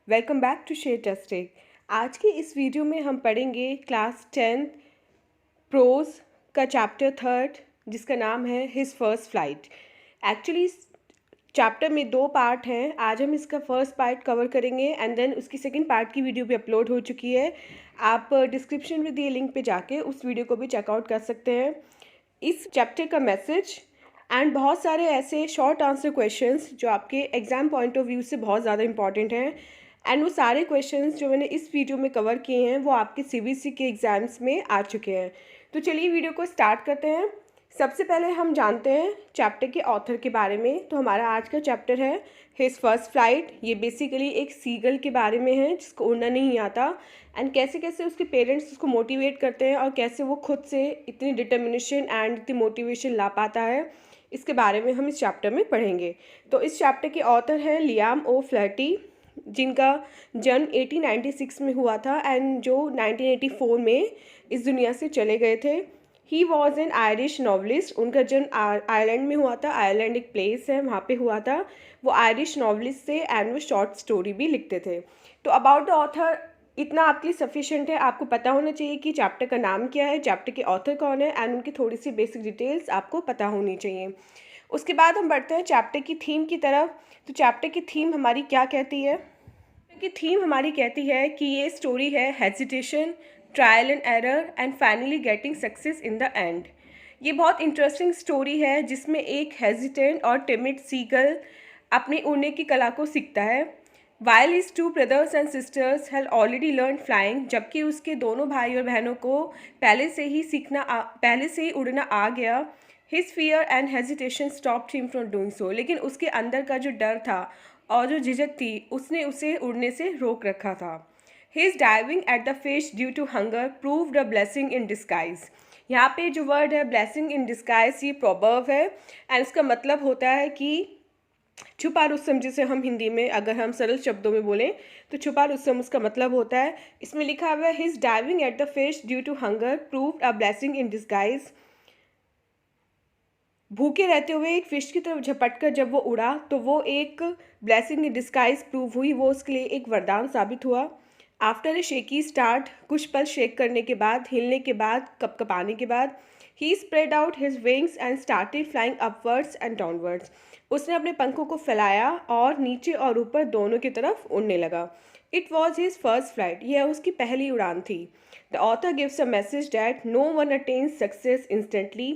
Welcome back to share testing. आज की इस वीडियो में हम पढ़ेंगे क्लास 10 प्रोज का चैप्टर 3 जिसका नाम है हिज फर्स्ट फ्लाइट। एक्चुअली इस चैप्टर में 2 पार्ट हैं। आज हम इसका फर्स्ट पार्ट कवर करेंगे एंड देन उसकी सेकंड पार्ट की वीडियो भी अपलोड हो चुकी है। आप डिस्क्रिप्शन में दिए लिंक पे जाके उस वीडियो को भी चेकआउट कर सकते हैं। इस चैप्टर का मैसेज एंड बहुत सारे ऐसे शॉर्ट आंसर क्वेश्चंस जो आपके एग्ज़ाम पॉइंट ऑफ व्यू से बहुत ज़्यादा इंपॉर्टेंट हैं एंड वो सारे क्वेश्चंस जो मैंने इस वीडियो में कवर किए हैं वो आपके सीबीएसई के एग्ज़ाम्स में आ चुके हैं। तो चलिए वीडियो को स्टार्ट करते हैं। सबसे पहले हम जानते हैं चैप्टर के ऑथर के बारे में। तो हमारा आज का चैप्टर है हिज फर्स्ट फ्लाइट। ये बेसिकली एक सीगल के बारे में है जिसको उड़ना नहीं आता एंड कैसे कैसे उसके पेरेंट्स उसको मोटिवेट करते हैं और कैसे वो खुद से इतनी डिटर्मिनेशन एंड इतनी मोटिवेशन ला पाता है, इसके बारे में हम इस चैप्टर में पढ़ेंगे। तो इस चैप्टर के ऑथर हैं लियाम ओ फ्लर्टी, जिनका जन्म 1896 में हुआ था एंड जो 1984 में इस दुनिया से चले गए थे। He was an Irish novelist. उनका जन्म आयरलैंड में हुआ था। आयरलैंड एक प्लेस है, वहाँ पे हुआ था। वो आयरिश नॉवलिस्ट थे एंड वो शॉर्ट स्टोरी भी लिखते थे। तो अबाउट द ऑथर इतना आपके लिए सफिशेंट है। आपको पता होना चाहिए कि चैप्टर का नाम क्या है, चैप्टर के ऑथर कौन है एंड उनकी थोड़ी सी बेसिक डिटेल्स आपको पता होनी चाहिए। उसके बाद हम बढ़ते हैं चैप्टर की थीम की तरफ। तो चैप्टर की थीम हमारी क्या कहती है? कि थीम हमारी कहती है कि ये स्टोरी है hesitation, trial and error and finally getting success in the end. ये बहुत इंटरेस्टिंग स्टोरी है जिसमें एक हेजिटेंट और टिमिड सीगल अपनी उड़ने की कला को सीखता है। While his 2 brothers and sisters had already learn flying, जबकि उसके दोनों भाई और बहनों को पहले से ही उड़ना आ गया। His fear and hesitation stopped him from doing so, लेकिन उसके अंदर का जो डर था और जो झिझक थी उसने उसे उड़ने से रोक रखा था। His diving at the fish due to hunger proved a blessing in disguise. यहाँ पे जो वर्ड है ब्लेसिंग इन डिस्गाइज, ये प्रोवर्ब है एंड इसका मतलब होता है कि छुपा रुस्तम, जिसे हम हिंदी में अगर हम सरल शब्दों में बोलें तो छुपा रुस्तम उसका मतलब होता है। इसमें लिखा हुआ है his diving at the fish due to hunger proved a blessing in disguise. भूखे रहते हुए एक फिश की तरफ झपट कर जब वो उड़ा तो वो एक ब्लेसिंग इन डिस्गाइज प्रूव हुई, वो उसके लिए एक वरदान साबित हुआ। आफ्टर ए शेकी स्टार्ट, कुछ पल शेक करने के बाद, हिलने के बाद, कपकपाने के बाद, he spread out his wings and started flying upwards and downwards. उसने अपने पंखों को फैलाया और नीचे और ऊपर दोनों की तरफ उड़ने लगा। It was his first flight. यह उसकी पहली उड़ान थी। The author gives a message that no one attains success instantly.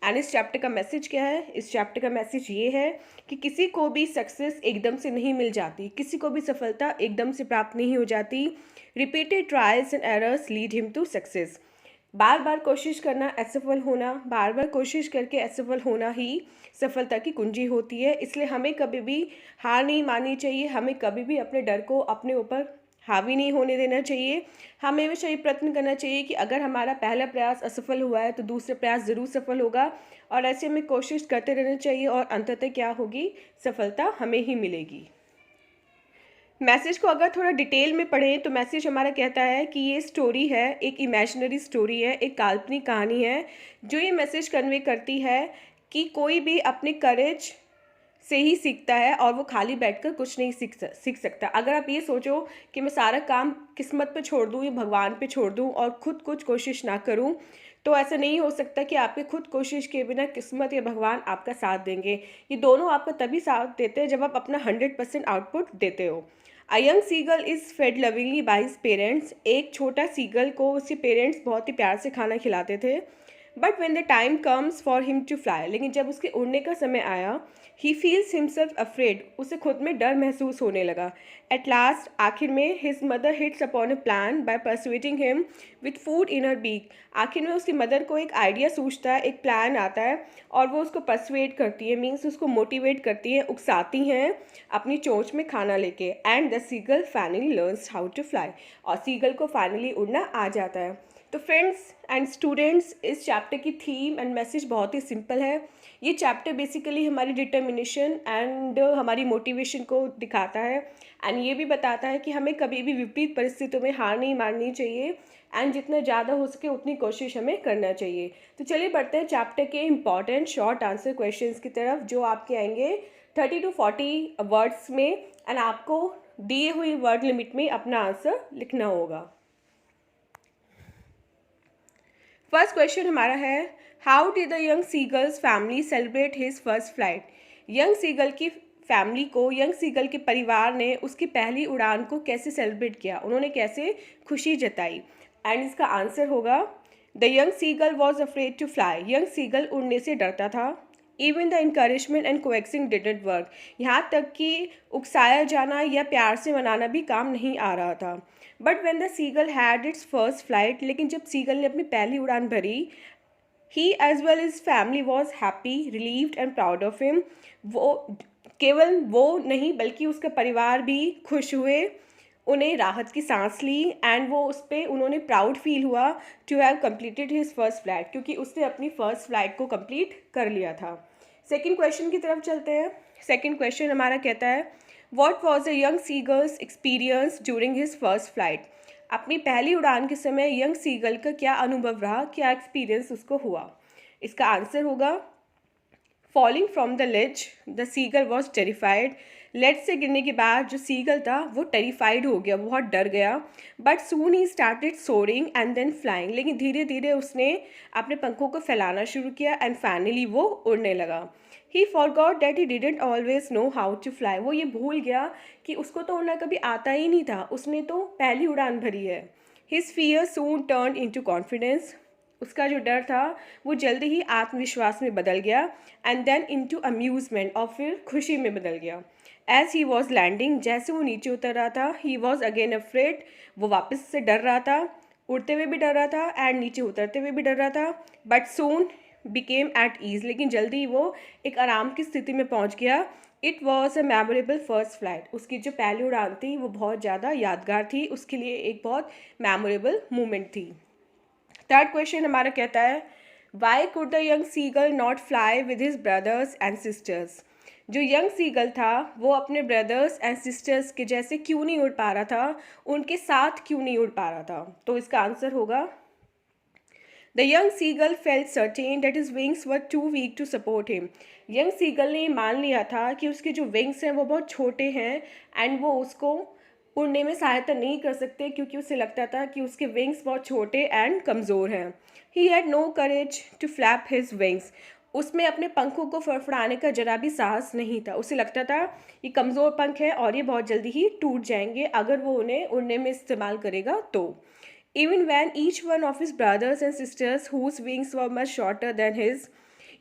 And इस चैप्टर का मैसेज क्या है? इस चैप्टर का मैसेज ये है कि किसी को भी सक्सेस एकदम से नहीं मिल जाती, किसी को भी सफलता एकदम से प्राप्त नहीं हो जाती। Repeated trials and errors lead him to success. बार बार कोशिश करना, असफल होना, बार बार कोशिश करके असफल होना ही सफलता की कुंजी होती है। इसलिए हमें कभी भी हार नहीं माननी चाहिए। हमें कभी भी अपने डर को अपने ऊपर हावी नहीं होने देना चाहिए। हमें हमेशा ये प्रयत्न करना चाहिए कि अगर हमारा पहला प्रयास असफल हुआ है तो दूसरा प्रयास ज़रूर सफल होगा और ऐसे हमें कोशिश करते रहना चाहिए और अंततः क्या होगी? सफलता हमें ही मिलेगी। मैसेज को अगर थोड़ा डिटेल में पढ़ें तो मैसेज हमारा कहता है कि ये स्टोरी है, एक इमेजिनरी स्टोरी है, एक काल्पनिक कहानी है जो ये मैसेज कन्वे करती है कि कोई भी अपने करेज से ही सीखता है और वो खाली बैठकर कुछ नहीं सीख सकता। अगर आप ये सोचो कि मैं सारा काम किस्मत पे छोड़ दूँ या भगवान पे छोड़ दूँ और खुद कुछ कोशिश ना करूँ, तो ऐसा नहीं हो सकता कि आपके खुद कोशिश के बिना किस्मत या भगवान आपका साथ देंगे। ये दोनों आपका तभी साथ देते हैं जब आप अपना 100% आउटपुट देते हो। A young seagull is fed lovingly by his parents. एक छोटा सीगल को उसके पेरेंट्स बहुत ही प्यार से खाना खिलाते थे। But when the time comes for him to fly, लेकिन जब उसके उड़ने का समय आया, ही फील्स हिमसेल्फ अफ्रेड, उसे खुद में डर महसूस होने लगा। एट लास्ट, आखिर में, his mother hits upon a plan by persuading him with food in her beak. आखिर में उसकी मदर को एक आइडिया सूझता है, एक प्लान आता है और वो उसको परसुएट करती है, मीन्स उसको मोटिवेट करती है, उकसाती हैं अपनी चोंच में खाना लेके। And the seagull finally learns how to fly, और सीगल को फाइनली उड़ना आ जाता है। तो फ्रेंड्स एंड स्टूडेंट्स, इस चैप्टर की थीम एंड मैसेज बहुत ही सिंपल है। ये चैप्टर बेसिकली हमारी डिटर्मिनेशन एंड हमारी मोटिवेशन को दिखाता है एंड ये भी बताता है कि हमें कभी भी विपरीत परिस्थितियों में हार नहीं माननी चाहिए एंड जितना ज़्यादा हो सके उतनी कोशिश हमें करना चाहिए। तो चलिए बढ़ते हैं चैप्टर के इंपॉर्टेंट शॉर्ट आंसर क्वेश्चंस की तरफ, जो आपके आएंगे 30 to 40 वर्ड्स में एंड आपको दिए हुई वर्ड लिमिट में अपना आंसर लिखना होगा। फर्स्ट क्वेश्चन हमारा है, how did the young seagull's family celebrate his first flight. Young seagull की फैमिली को, यंग सीगल के परिवार ने उसकी पहली उड़ान को कैसे सेलिब्रेट किया, उन्होंने कैसे खुशी जताई। एंड इसका आंसर होगा, the young seagull was afraid to fly. Young seagull उड़ने से डरता था। Even the encouragement and coaxing didn't work. यहाँ तक कि उकसाया जाना या प्यार से मनाना भी काम नहीं आ रहा था। But when the seagull had its first flight, लेकिन जब सीगल ने अपनी पहली उड़ान भरी, he as well is family was happy, relieved and proud of him. वो केवल वो नहीं बल्कि उसका परिवार भी खुश हुए, उन्हें राहत की सांस ली। एंड वो उस पर उन्होंने प्राउड फील हुआ to have completed his first flight, क्योंकि उसने अपनी फर्स्ट फ्लाइट को कंप्लीट कर लिया था। सेकेंड क्वेश्चन की तरफ चलते हैं। सेकेंड क्वेश्चन हमारा कहता है, what was the young seagulls experience during his first flight. अपनी पहली उड़ान के समय यंग सीगल का क्या अनुभव रहा, क्या एक्सपीरियंस उसको हुआ। इसका आंसर होगा, falling from the ledge the seagull was terrified. Ledge से गिरने के बाद जो सीगल था वो टेरिफाइड हो गया, बहुत डर गया। बट सून ही started soaring and then flying. लेकिन धीरे धीरे उसने अपने पंखों को फैलाना शुरू किया एंड फाइनली वो उड़ने लगा। He forgot that he didn't always know how to fly. वो ये भूल गया कि उसको तो उड़ना कभी आता ही नहीं था, उसने तो पहली उड़ान भरी है। हिज फियर सून टर्न इनटू कॉन्फिडेंस। उसका जो डर था वो जल्दी ही आत्मविश्वास में बदल गया। एंड देन इनटू अम्यूजमेंट, और फिर खुशी में बदल गया। एज ही वॉज लैंडिंग, जैसे वो नीचे उतर रहा था, ही वॉज अगेन अफ्रेड। वो वापस से डर रहा था, उड़ते हुए भी डर रहा था एंड नीचे उतरते हुए भी डर रहा था। But soon became at ease, लेकिन जल्दी वो एक आराम की स्थिति में पहुंच गया। It was a memorable first flight. उसकी जो पहली उड़ान थी वो बहुत ज़्यादा यादगार थी, उसके लिए एक बहुत मेमोरेबल मोमेंट थी। थर्ड क्वेश्चन हमारा कहता है, why could the young seagull not fly with his brothers and sisters. जो यंग सीगल था वो अपने ब्रदर्स एंड सिस्टर्स के जैसे क्यों नहीं उड़ पा रहा था, उनके साथ क्यों नहीं उड़ पा रहा था। तो इसका आंसर होगा, the young seagull felt certain that his wings were too weak to support him. Young seagull ने मान लिया था कि उसके जो विंग्स हैं वो बहुत छोटे हैं एंड वो उसको उड़ने में सहायता नहीं कर सकते, क्योंकि उसे लगता था कि उसके विंग्स बहुत छोटे एंड कमज़ोर हैं। He had no courage to flap his wings. उसमें अपने पंखों को फड़फड़ाने का जरा भी साहस नहीं था। उसे लगता था ये कमज़ोर पंख है और ये बहुत जल्दी ही टूट जाएंगे अगर वो उन्हें उड़ने में इस्तेमाल करेगा तो। Even when each one of his brothers and sisters whose wings were much shorter than his,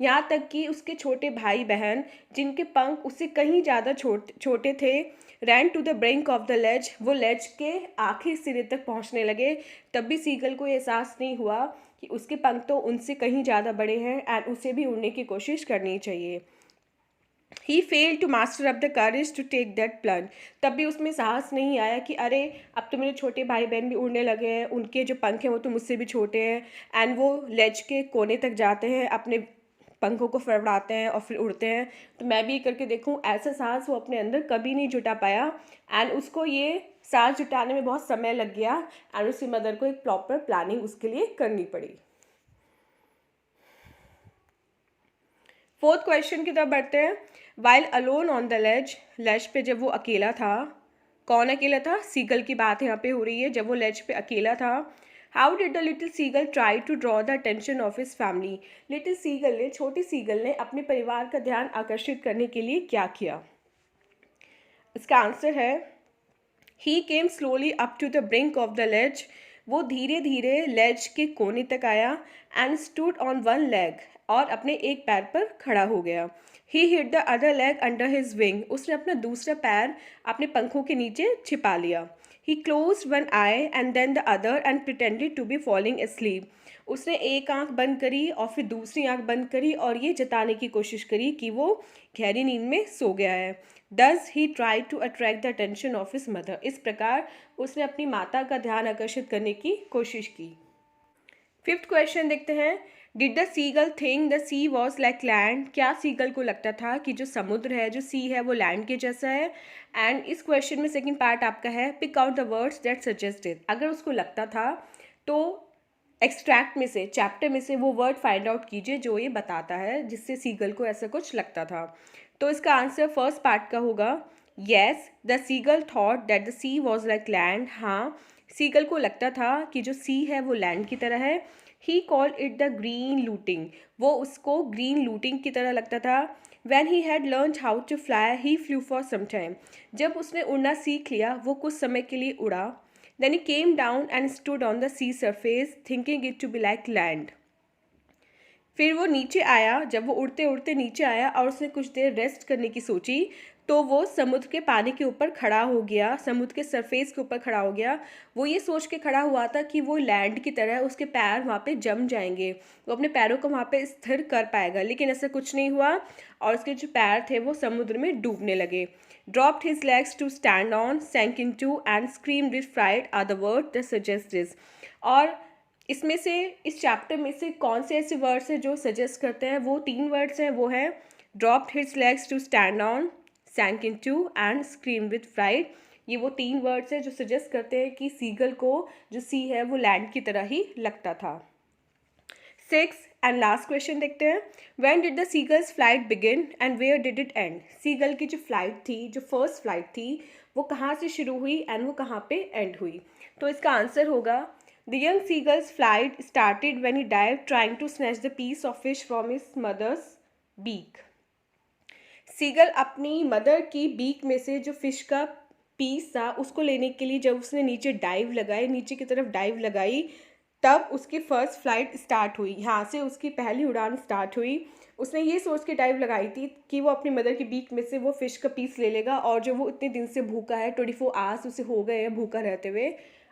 यहाँ तक कि उसके छोटे भाई बहन जिनके पंख उससे कहीं ज़्यादा छोटे थे, ran to the brink of the ledge, वो लेज के आखिरी सिरे तक पहुँचने लगे, तब भी सीगल को एहसास नहीं हुआ कि उसके पंख तो उनसे कहीं ज़्यादा बड़े हैं एंड उसे भी उड़ने की कोशिश करनी चाहिए। He fail to master up the courage to take that plunge. तब भी उसमें साहस नहीं आया कि अरे अब तो मेरे छोटे भाई बहन भी उड़ने लगे हैं, उनके जो पंख हैं वो तो मुझसे भी छोटे हैं। एंड वो लेज के कोने तक जाते हैं, अपने पंखों को फड़फड़ाते हैं और फिर उड़ते हैं। तो मैं भी करके देखूं, ऐसा साहस वो अपने अंदर कभी नहीं जुटा पाया एंड उसको ये साहस जुटाने में बहुत समय लग गया एंड उसकी मदर को एक प्रॉपर प्लानिंग उसके लिए करनी पड़ी। फोर्थ क्वेश्चन की तरफ बढ़ते हैं। While alone on the ledge, ledge पे जब वो अकेला था, कौन अकेला था, सीगल की बात यहाँ पे हो रही है। जब वो लेज पे अकेला था, how did the little seagull try to draw the attention of his family. Little seagull ने, छोटी सीगल ने अपने परिवार का ध्यान आकर्षित करने के लिए क्या किया। इसका आंसर है, he came slowly up to the brink of the ledge. वो धीरे धीरे लेज के कोने तक आया and stood on one leg, और अपने एक पैर पर खड़ा हो गया। He hid the other leg under his wing. उसने अपना दूसरा पैर अपने पंखों के नीचे छिपा लिया। He close one eye and then the other and pretended to be falling asleep। उसने एक आंख बंद करी और फिर दूसरी आंख बंद करी और ये जताने की कोशिश करी कि वो गहरी नींद में सो गया है। Does he try to attract the attention of his mother. इस प्रकार उसने अपनी माता का ध्यान आकर्षित करने की कोशिश की। फिफ्थ क्वेश्चन देखते हैं। Did the seagull think the sea was like land. क्या सीगल को लगता था कि जो समुद्र है, जो सी है, वो लैंड के जैसा है। एंड इस क्वेश्चन में सेकंड पार्ट आपका है, pick out the words that suggested. अगर उसको लगता था तो एक्सट्रैक्ट में से, चैप्टर में से वो वर्ड फाइंड आउट कीजिए जो ये बताता है जिससे सीगल को ऐसा कुछ लगता था। तो इसका आंसर फर्स्ट पार्ट का होगा, yes the seagull thought that the sea was like land. हाँ, सीगल को लगता था कि जो सी है वो लैंड की तरह है। He called it the green looting. वो उसको ग्रीन लूटिंग की तरह लगता था। When he had learn how to fly he flew for some time. जब उसने उड़ना सीख लिया वो कुछ समय के लिए उड़ा। Then he came down and stood on the sea surface thinking it to be like land. फिर वो नीचे आया, जब वो उड़ते उड़ते नीचे आया और उसने कुछ देर रेस्ट करने की सोची, तो वो समुद्र के पानी के ऊपर खड़ा हो गया, समुद्र के सरफेस के ऊपर खड़ा हो गया। वो ये सोच के खड़ा हुआ था कि वो लैंड की तरह उसके पैर वहाँ पे जम जाएंगे, वो अपने पैरों को वहाँ पे स्थिर कर पाएगा, लेकिन ऐसा कुछ नहीं हुआ और उसके जो पैर थे वो समुद्र में डूबने लगे। Dropped his legs to stand on, sank in to and screamed with fright are the word that suggest this. और इसमें से, इस चैप्टर में से कौन से ऐसे वर्ड्स हैं जो सजेस्ट करते हैं? वो 3 वर्ड्स हैं, वो है dropped his legs to stand on, sank in to and scream with fright. ये वो 3 वर्ड्स हैं जो सजेस्ट करते हैं कि सीगल को जो सी है वो लैंड की तरह ही लगता था। 6 एंड लास्ट क्वेश्चन देखते हैं। When did the seagull's flight begin and where did it end? Seagull की जो फ्लाइट थी, जो फर्स्ट फ्लाइट थी, वो कहाँ से शुरू हुई एंड वो कहाँ पे एंड हुई? तो इसका आंसर होगा The young seagull's flight started when he dived trying to snatch the piece of fish from his mother's beak. Seagull अपनी मदर की बीक में से जो फिश का पीस था उसको लेने के लिए जब उसने नीचे डाइव लगाई, नीचे की तरफ डाइव लगाई, तब उसकी फर्स्ट फ्लाइट स्टार्ट हुई। यहाँ से उसकी पहली उड़ान स्टार्ट हुई। उसने ये सोच के डाइव लगाई थी कि वो अपनी मदर की बीक में से वो फिश का पीस ले लेगा और जो वो इतने दिन से भूखा है, 24 आवर्स उसे हो गए हैं भूखा रहते हुए,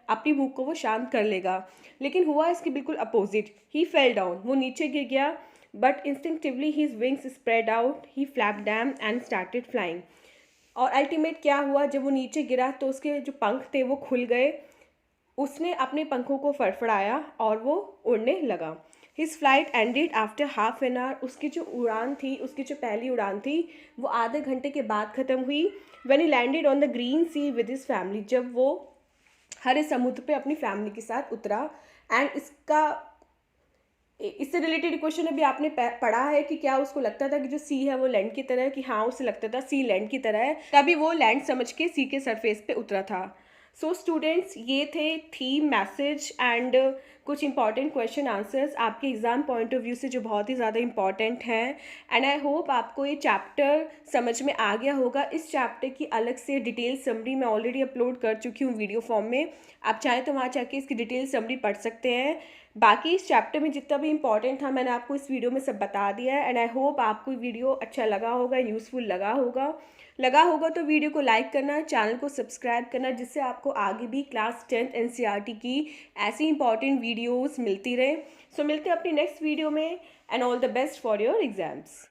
अपनी भूख को वो शांत कर लेगा। लेकिन हुआ इसके बिल्कुल अपोजिट। ही फेल डाउन, वो नीचे गिर गया, but instinctively his wings spread out, he flap dam and started flying. और अल्टीमेट क्या हुआ, जब वो नीचे गिरा तो उसके जो पंख थे वो खुल गए, उसने अपने पंखों को फड़फड़ाया और वो उड़ने लगा। His flight ended after half an hour. उसकी जो उड़ान थी, उसकी जो पहली उड़ान थी, वो आधे घंटे के बाद ख़त्म हुई। When he landed on the green sea with his family, जब वो हरे समुद्र पे अपनी फैमिली के साथ उतरा। एंड इससे रिलेटेड क्वेश्चन अभी आपने पढ़ा है कि क्या उसको लगता था कि जो सी है वो लैंड की तरह है, कि हाँ उसे लगता था सी लैंड की तरह है, तभी वो लैंड समझ के सी के सरफेस पे उतरा था। सो स्टूडेंट्स, ये थे थीम, मैसेज एंड कुछ इंपॉर्टेंट क्वेश्चन आंसर्स आपके एग्ज़ाम पॉइंट ऑफ व्यू से जो बहुत ही ज़्यादा इंपॉर्टेंट हैं। एंड आई होप आपको ये चैप्टर समझ में आ गया होगा। इस चैप्टर की अलग से डिटेल समरी मैं ऑलरेडी अपलोड कर चुकी हूँ वीडियो फॉर्म में, आप चाहें तो वहाँ जाके इसकी डिटेल समरी पढ़ सकते हैं। बाकी इस चैप्टर में जितना भी इंपॉर्टेंट था मैंने आपको इस वीडियो में सब बता दिया है। एंड आई होप आपको वीडियो अच्छा लगा होगा, यूज़फुल लगा होगा तो वीडियो को लाइक करना, चैनल को सब्सक्राइब करना, जिससे आपको आगे भी क्लास 10th NCERT की ऐसी इंपॉर्टेंट वीडियोस मिलती रहे। सो मिलते हैं अपनी नेक्स्ट वीडियो में। And all the best for your exams.